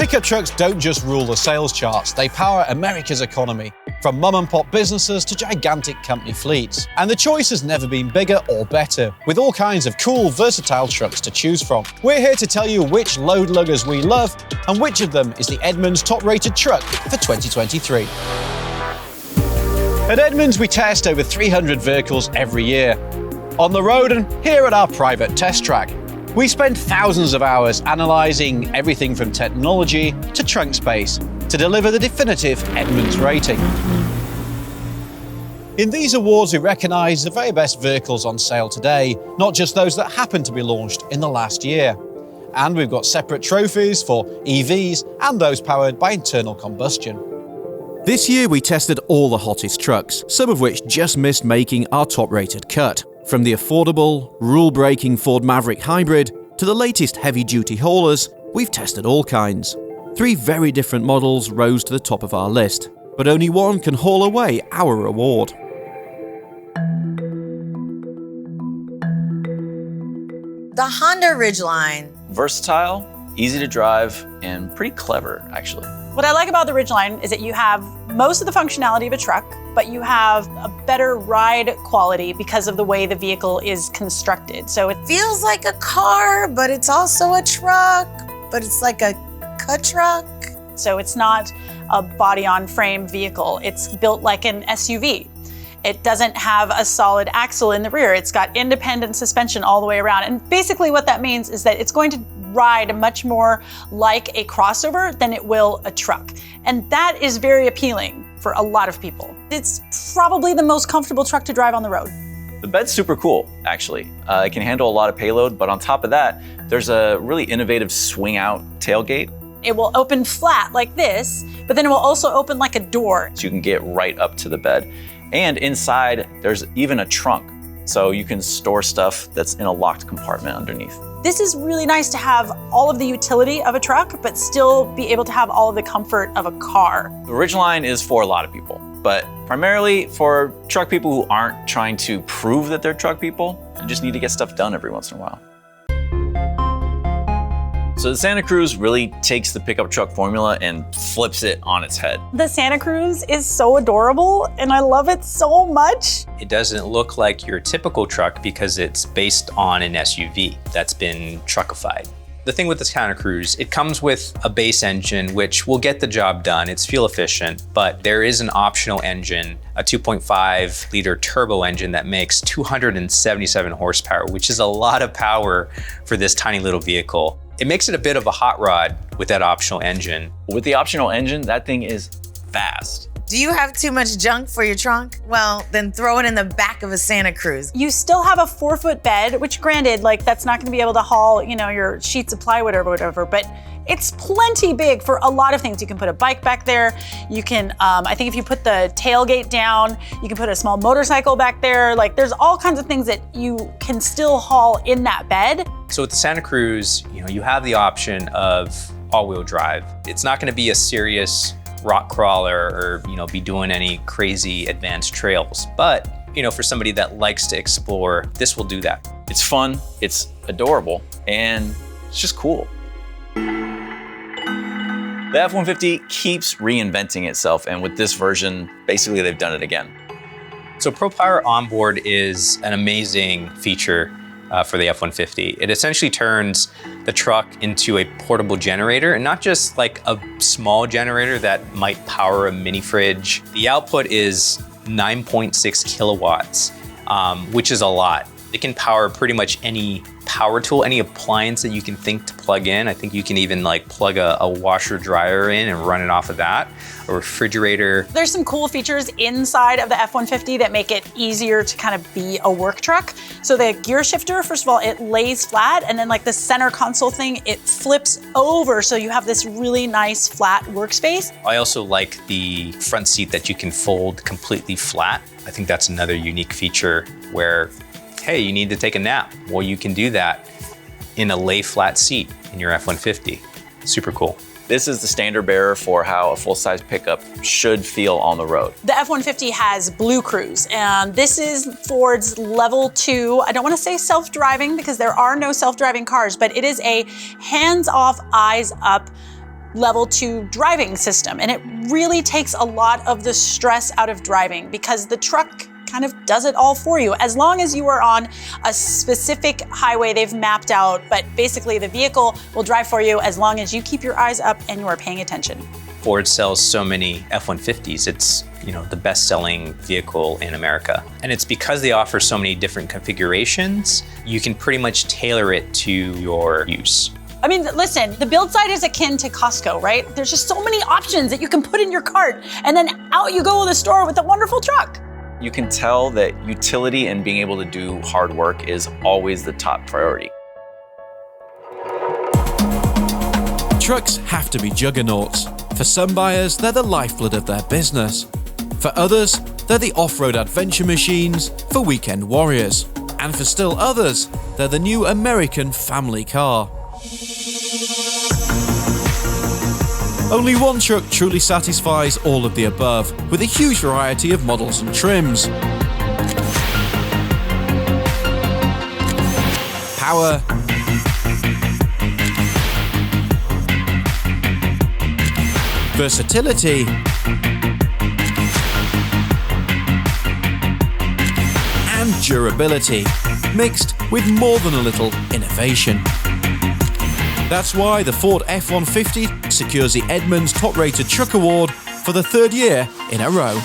Pickup trucks don't just rule the sales charts, they power America's economy, from mom-and-pop businesses to gigantic company fleets. And the choice has never been bigger or better, with all kinds of cool, versatile trucks to choose from. We're here to tell you which load luggers we love and which of them is the Edmunds Top Rated Truck for 2023. At Edmunds, we test over 300 vehicles every year, on the road and here at our private test track. We spend thousands of hours analysing everything from technology to trunk space to deliver the definitive Edmunds rating. In these awards, we recognise the very best vehicles on sale today, not just those that happen to be launched in the last year. And we've got separate trophies for EVs and those powered by internal combustion. This year we tested all the hottest trucks, some of which just missed making our top-rated cut. From the affordable, rule-breaking Ford Maverick Hybrid to the latest heavy-duty haulers, we've tested all kinds. 3 very different models rose to the top of our list, but only one can haul away our award. The Honda Ridgeline. Versatile, easy to drive, and pretty clever, actually. What I like about the Ridgeline is that you have most of the functionality of a truck, but you have a better ride quality because of the way the vehicle is constructed. So it Feels like a car, but it's also a truck, but it's like a truck. So it's not a body-on-frame vehicle. It's built like an SUV. It doesn't have a solid axle in the rear. It's got independent suspension all the way around. And basically what that means is that it's going to ride much more like a crossover than it will a truck. And that is very appealing for a lot of people. It's probably the most comfortable truck to drive on the road. The bed's super cool, actually. It can handle a lot of payload, but on top of that, there's a really innovative swing-out tailgate. It will open flat like this, but then it will also open like a door. So you can get right up to the bed. And inside, there's even a trunk. So you can store stuff that's in a locked compartment underneath. This is really nice to have all of the utility of a truck, but still be able to have all of the comfort of a car. The Ridgeline is for a lot of people, but primarily for truck people who aren't trying to prove that they're truck people and just need to get stuff done every once in a while. So the Santa Cruz really takes the pickup truck formula and flips it on its head. The Santa Cruz is so adorable and I love it so much. It doesn't look like your typical truck because it's based on an SUV that's been truckified. The thing with the Santa Cruz, it comes with a base engine, which will get the job done. It's fuel efficient, but there is an optional engine, a 2.5 liter turbo engine that makes 277 horsepower, which is a lot of power for this tiny little vehicle. It makes it a bit of a hot rod with that optional engine. With the optional engine, that thing is fast. Do you have too much junk for your trunk? Well, then throw it in the back of a Santa Cruz. You still have a 4-foot bed, which granted, like that's not gonna be able to haul, your sheets of plywood or whatever, but it's plenty big for a lot of things. You can put a bike back there. You can, I think if you put the tailgate down, you can put a small motorcycle back there. Like there's all kinds of things that you can still haul in that bed. So with the Santa Cruz, you have the option of all-wheel drive. It's not gonna be a serious rock crawler or be doing any crazy advanced trails. But for somebody that likes to explore, this will do that. It's fun, it's adorable, and it's just cool. The F-150 keeps reinventing itself, and with this version, basically they've done it again. So ProPower Onboard is an amazing feature for the F-150. It essentially turns the truck into a portable generator, and not just like a small generator that might power a mini fridge. The output is 9.6 kilowatts, which is a lot. It can power pretty much any power tool, any appliance that you can think to plug in. I think you can even like plug a washer dryer in and run it off of that, a refrigerator. There's some cool features inside of the F-150 that make it easier to kind of be a work truck. So the gear shifter, first of all, it lays flat, and then like the center console thing, it flips over. So you have this really nice flat workspace. I also like the front seat that you can fold completely flat. I think that's another unique feature where, hey, you need to take a nap. Well, you can do that in a lay flat seat in your F-150. Super cool. This is the standard bearer for how a full-size pickup should feel on the road. The F-150 has Blue Cruise, and this is Ford's level 2. I don't want to say self-driving because there are no self-driving cars, but it is a hands-off, eyes-up level 2 driving system. And it really takes a lot of the stress out of driving because the truck kind of does it all for you. As long as you are on a specific highway they've mapped out, but basically the vehicle will drive for you as long as you keep your eyes up and you are paying attention. Ford sells so many F-150s. It's, the best-selling vehicle in America. And it's because they offer so many different configurations, you can pretty much tailor it to your use. I mean, listen, the build side is akin to Costco, right? There's just so many options that you can put in your cart, and then out you go to the store with a wonderful truck. You can tell that utility and being able to do hard work is always the top priority. Trucks have to be juggernauts. For some buyers, they're the lifeblood of their business. For others, they're the off-road adventure machines for weekend warriors. And for still others, they're the new American family car. Only one truck truly satisfies all of the above, with a huge variety of models and trims. Power, versatility, and durability, mixed with more than a little innovation. That's why the Ford F-150 secures the Edmunds Top Rated Truck Award for the 3rd year in a row.